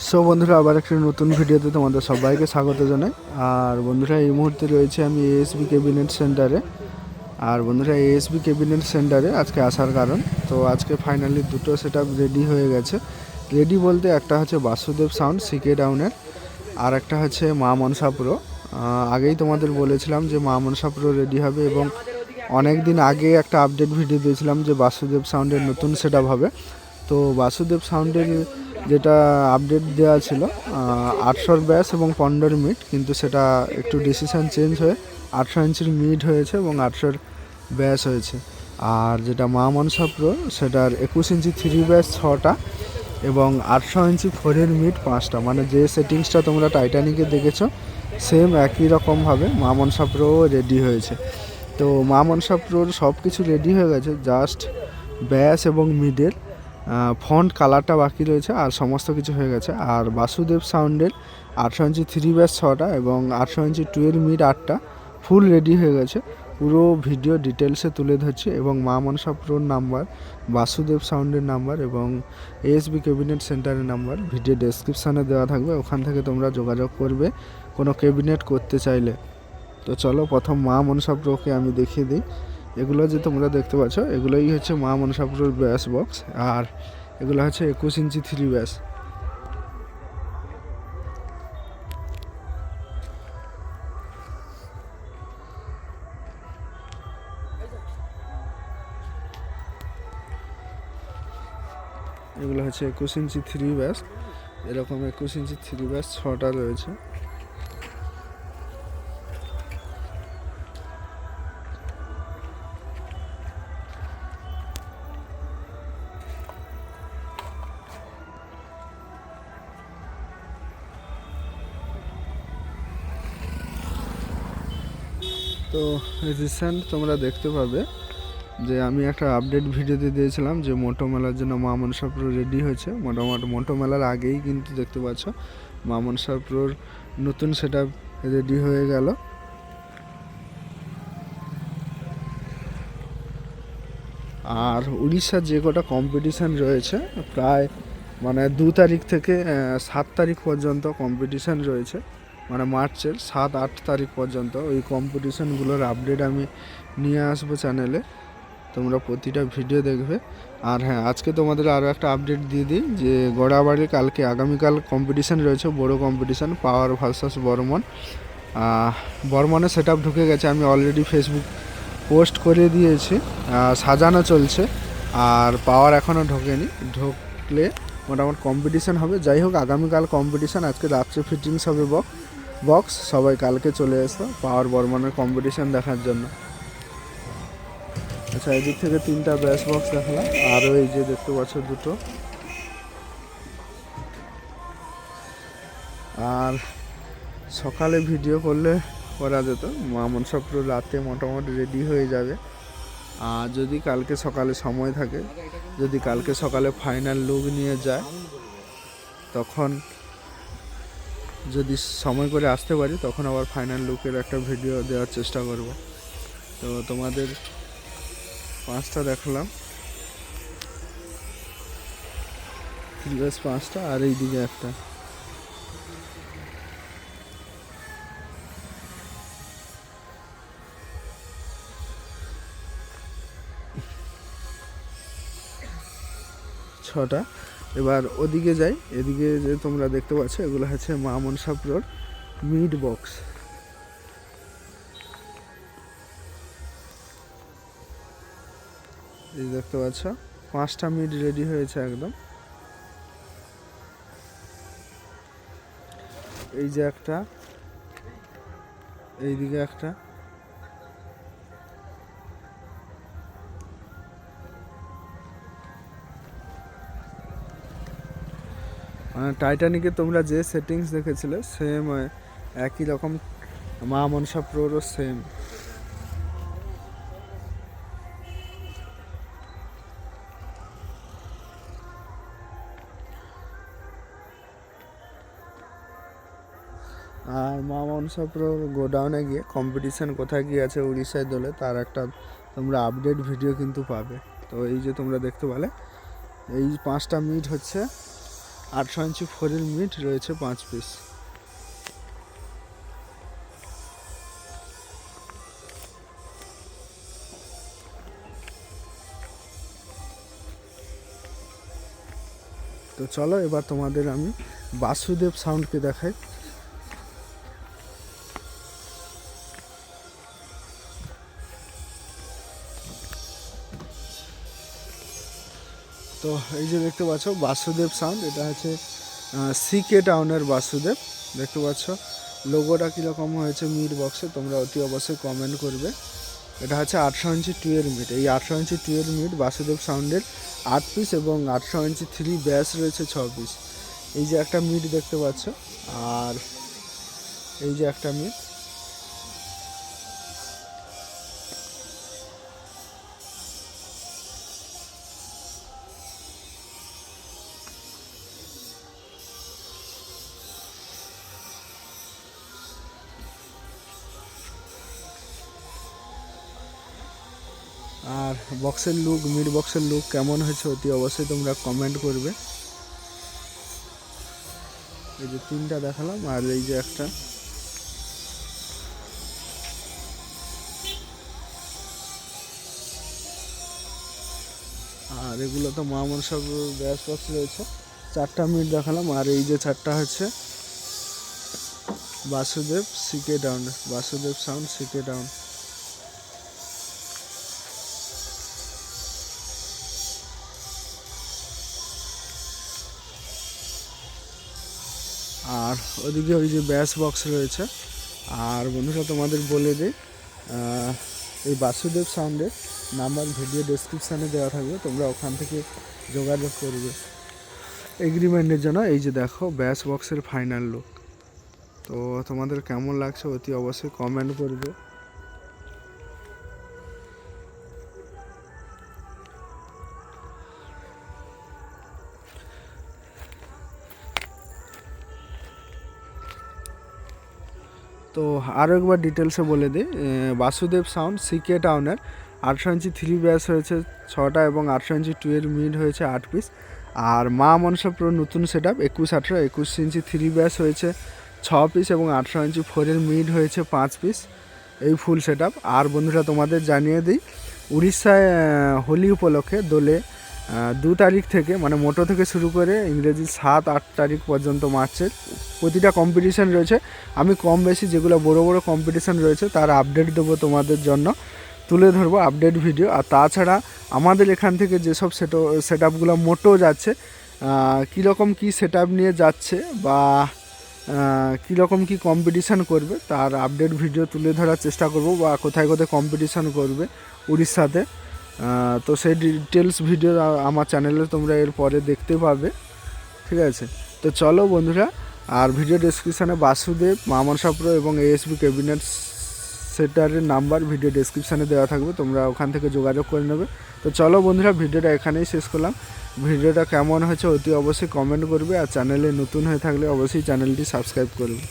So বন্ধুরা, আবার একটি নতুন ভিডিওতে তোমাদের সবাইকে স্বাগত জানাই। আর বন্ধুরা, এই মুহূর্তে রয়েছে আমি এএসবি ক্যাবিনেট সেন্টারে। আর বন্ধুরা, এএসবি ক্যাবিনেট সেন্টারে আজকে আসার কারণ, তো আজকে ফাইনালি দুটো সেট আপ রেডি হয়ে গেছে। রেডি বলতে একটা হচ্ছে বাসুদেব সাউন্ড সিকে ডাউনের, আর একটা হচ্ছে মা মনসা প্রো। আগেই তোমাদের বলেছিলাম যে মা মনসা প্রো রেডি হবে, এবং অনেক দিন আগে একটা আপডেট ভিডিও দিয়েছিলাম যে বাসুদেব সাউন্ডের নতুন সেট আপ হবে। তো বাসুদেব সাউন্ডের যেটা আপডেট দেওয়া ছিল 800 ব্যাস এবং 15 মিড, কিন্তু সেটা একটু ডিসিশন চেঞ্জ হয়ে 800 ইঞ্চির মিড হয়েছে এবং 800 ব্যাস হয়েছে। আর যেটা মা মনসা প্রো সেটার 21 ইঞ্চি 3 ব্যাস 6টা এবং 800 ইঞ্চি 4-এর মিড 5টা, মানে যে সেটিংসটা তোমরা টাইটানিকে দেখেছো সেম একই রকমভাবে মা মনসা প্রো রেডি হয়েছে। তো মা মনসা প্রোর সব কিছু রেডি হয়ে গেছে, জাস্ট ব্যাস এবং মিডের ফন্ট কালারটা বাকি রয়েছে, আর সমস্ত কিছু হয়ে গেছে। আর বাসুদেব সাউন্ডের 800 ইঞ্চি 3 ব্যাস 6টা এবং 800 ইঞ্চি 2-এর মিড 8টা ফুল রেডি হয়ে গেছে। পুরো ভিডিও ডিটেলসে তুলে ধরছি, এবং মা মনসা প্রোর নাম্বার, বাসুদেব সাউন্ডের নাম্বার এবং এএসবি ক্যাবিনেট সেন্টারের নাম্বার ভিডিও ডেসক্রিপশানে দেওয়া থাকবে, ওখান থেকে তোমরা যোগাযোগ করবে কোনো ক্যাবিনেট করতে চাইলে। তো চলো প্রথম মা মনসা প্রোকে আমি দেখিয়ে দিই। এগুলো যে তোমরা দেখতে পাচ্ছ এগুলোই হচ্ছে মা মনসা প্রোর ব্যাস বক্স, আর এগুলো হচ্ছে 21 ইঞ্চি 3 ব্যাস। এগুলো হচ্ছে 21 ইঞ্চি 3 ব্যাস, এরকম 21 ইঞ্চি 3 ব্যাস 6টা রয়েছে। তো রিসেন্ট তোমরা দেখতে পাবে যে আমি একটা আপডেট ভিডিওতে দিয়েছিলাম যে মোটো মেলার জন্য মা মনসা প্রো রেডি হয়েছে। মোটামুটি মোটো মেলার আগেই কিন্তু দেখতে পাচ্ছ মা মনসা প্রোর নতুন সেট আপ রেডি হয়ে গেল। আর উড়িষ্যার যে কটা কম্পিটিশান রয়েছে প্রায় মানে 2 তারিখ থেকে 7 তারিখ পর্যন্ত কম্পিটিশান রয়েছে, মানে মার্চের 7-8 তারিখ পর্যন্ত ওই কম্পিটিশানগুলোর আপডেট আমি নিয়ে আসবো চ্যানেলে, তোমরা প্রতিটা ভিডিও দেখবে। আর হ্যাঁ, আজকে তোমাদের আরও একটা আপডেট দিয়ে দিই যে গড়াবাড়ি কালকে আগামীকাল কম্পিটিশান রয়েছে, বড় কম্পিটিশান পাওয়ার ভার্সাস বর্মন। বর্মনে সেট আপ ঢুকে গেছে, আমি অলরেডি ফেসবুক পোস্ট করে দিয়েছি, সাজানো চলছে। আর পাওয়ার এখনও ঢোকেনি, ঢুকলে মোটামুটি কম্পিটিশান হবে। যাই হোক, আগামীকাল কম্পিটিশান, আজকে রাত্রে ফিটিংস হবে বক্স। সবাই কালকে চলে এসো পাওয়ার বর্মনের কম্পিটিশান দেখার জন্য। আচ্ছা, এদিক থেকে 3টা ব্যাস বক্স দেখালাম, আরও এই যে দেখতে পাচ্ছ 2টো। আর সকালে ভিডিও করলে করা যেত, মা মনসা প্রো রাতে মোটামুটি রেডি হয়ে যাবে। আর যদি কালকে সকালে সময় থাকে, যদি কালকে সকালে ফাইনাল লুক নিয়ে যায়, তখন যদি সময় করে আসতে পারি তখন আবার ফাইনাল লুকের একটা ভিডিও দেওয়ার চেষ্টা করব। তো তোমাদের 5টা দেখালাম, 5টা, আর এইদিকে একটা। ছটা। এবার ওদিকে যাই, এদিকে যে তোমরা দেখতে পাচ্ছ এগুলো হচ্ছে মা মনসা প্রোর মিড বক্স। এই দেখতে পাচ্ছ 5টা মিড রেডি হয়েছে একদম। এই যে একটা, এইদিকে একটা, মানে টাইটানিকে তোমরা যে সেটিংস দেখেছিলে সেম একই রকম মা মনসা প্রোরও সেম। আর মা মনসা প্রোর গোডাউনে গিয়ে কম্পিটিশান কোথায় গিয়ে আছে উড়িষ্যায় দলে, তার একটা তোমরা আপডেট ভিডিও কিন্তু পাবে। তো এই যে তোমরা দেখতে পেলে এই 5টা মিট হচ্ছে 800 ইঞ্চি ফোরের মিট রয়েছে 5 পিস। তো চলো এবার তোমাদের আমি বাসুদেব সাউন্ডকে দেখাই। তো এই যে দেখতে পাচ্ছ বাসুদেব সাউন্ড, এটা হচ্ছে সিকে টাউনের বাসুদেব। দেখতে পাচ্ছ লোগোটা কীরকম হয়েছে মিড বক্সে, তোমরা অতি অবশ্যই কমেন্ট করবে। এটা হচ্ছে 800 ইঞ্চি 12 মিট। এই 800 ইঞ্চি 12 মিট বাসুদেব সাউন্ডের 8 পিস এবং 800 ইঞ্চি 3 ব্যাস রয়েছে 6 পিস। এই যে একটা মিট দেখতে পাচ্ছ, আর এই যে একটা মিট। আর বক্সের লুক, মিড বক্সের লুক কেমন হয়েছে অতি অবশ্যই তোমরা কমেন্ট করবে। এই যে 3টা দেখালাম, আর এই যে একটা। আর এগুলো তো মামন সব ব্যাস বক্স রয়েছে। 4টা মিড দেখালাম, আর এই যে 4টা হচ্ছে বাসুদেব সিকে ডাউন, বাসুদেব সাউন্ড সিকে ডাউন। আর ওদিকে ওই যে ব্যাস বক্স রয়েছে। আর বন্ধুরা তোমাদের বলে দিই, এই বাসুদেব সাউন্ডের নাম্বার ভিডিও ডেসক্রিপশানে দেওয়া থাকবে, তোমরা ওখান থেকে যোগাযোগ করবে এগ্রিমেন্টের জন্য। এই যে দেখো ব্যাস বক্সের ফাইনাল লুক। তো তোমাদের কেমন লাগছে অতি অবশ্যই কমেন্ট করবে। তো আরও একবার ডিটেলসে বলে দিই, বাসুদেব সাউন্ড সিকে টাউনের 800 ইঞ্চি 3 ব্যাস হয়েছে 6টা এবং 800 ইঞ্চি 12 মিড হয়েছে 8 পিস। আর মা মনসা প্রো নতুন সেট আপ 21-18 21 ইঞ্চি 3 ব্যাস হয়েছে 6 পিস এবং 800 ইঞ্চি 4-এর মিড হয়েছে 5 পিস। এই ফুল সেট আপ। আর বন্ধুরা তোমাদের জানিয়ে দিই, উড়িষ্যায় হোলি উপলক্ষে দোলে 2 তারিখ থেকে, মানে মোটো থেকে শুরু করে ইংরেজি 7-8 তারিখ পর্যন্ত মার্চের প্রতিটা কম্পিটিশান রয়েছে। আমি কম বেশি যেগুলো বড় বড় কম্পিটিশান রয়েছে তার আপডেট দেবো তোমাদের জন্য, তুলে ধরবো আপডেট ভিডিও। আর তাছাড়া আমাদের এখান থেকে যেসব সেট আপগুলো মোটো যাচ্ছে, কীরকম কী সেট আপ নিয়ে যাচ্ছে বা কীরকম কী কম্পিটিশান করবে তার আপডেট ভিডিও তুলে ধরার চেষ্টা করব, বা কোথায় কোথায় কম্পিটিশান করবে উড়িষ্যাতে। তো সেই ডিটেলস ভিডিও আমার চ্যানেলে তোমরা এর পরে দেখতে পাবে, ঠিক আছে। তো চলো বন্ধুরা, আর ভিডিও ডেসক্রিপশানে বাসুদেব, মা মনসা প্রো এবং এএসবি ক্যাবিনেট সেটারের নাম্বার ভিডিও ডেসক্রিপশানে দেওয়া থাকবে, তোমরা ওখান থেকে যোগাযোগ করে নেবে। তো চলো বন্ধুরা, ভিডিওটা এখানেই শেষ করলাম। ভিডিওটা কেমন হয়েছে অতি অবশ্যই কমেন্ট করবে, আর চ্যানেলে নতুন হয়ে থাকলে অবশ্যই চ্যানেলটি সাবস্ক্রাইব করবে।